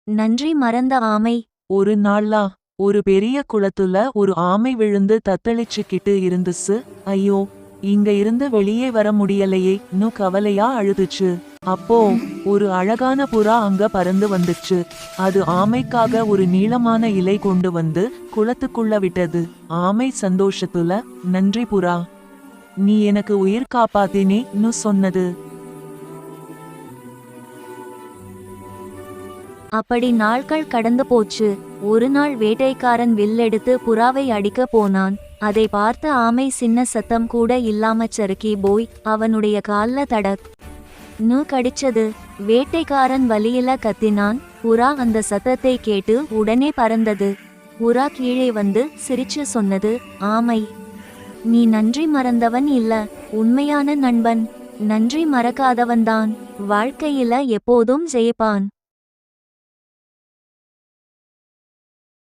நன்றி மறந்த ஆமை. ஒரு நாள்லா ஒரு பெரிய குளத்துல ஒரு ஆமை விழுந்து தத்தளிச்சுக்கிட்டு இருந்துச்சு. ஐயோ, இங்க இருந்து வெளியே வர முடியலையே கவலையா அழுதுச்சு. அப்போ ஒரு அழகான புறா அங்க பறந்து வந்துச்சு. அது ஆமைக்காக ஒரு நீளமான இலை கொண்டு வந்து குளத்துக்குள்ள விட்டது. ஆமை சந்தோஷத்துல, நன்றி புறா, நீ எனக்கு உயிர் காப்பாத்தினேன்னு சொன்னது. அப்படி நாட்கள் கடந்து போச்சு. ஒரு நாள் வேட்டைக்காரன் வில்லெடுத்து புறாவை அடிக்க போனான். அதை பார்த்த ஆமை சின்ன சத்தம் கூட இல்லாம சறுக்கி போய் அவனுடைய கால்ல கடிச்சது. வேட்டைக்காரன் வலியில கத்தினான். புறா அந்த சத்தத்தை கேட்டு உடனே பறந்தது. புறா கீழே வந்து சிரிச்சு சொன்னது, ஆமை, நீ நன்றி மறந்தவன் இல்ல, உண்மையான நண்பன். நன்றி மறக்காதவன்தான் வாழ்க்கையில எப்போதும் ஜெயிப்பான்.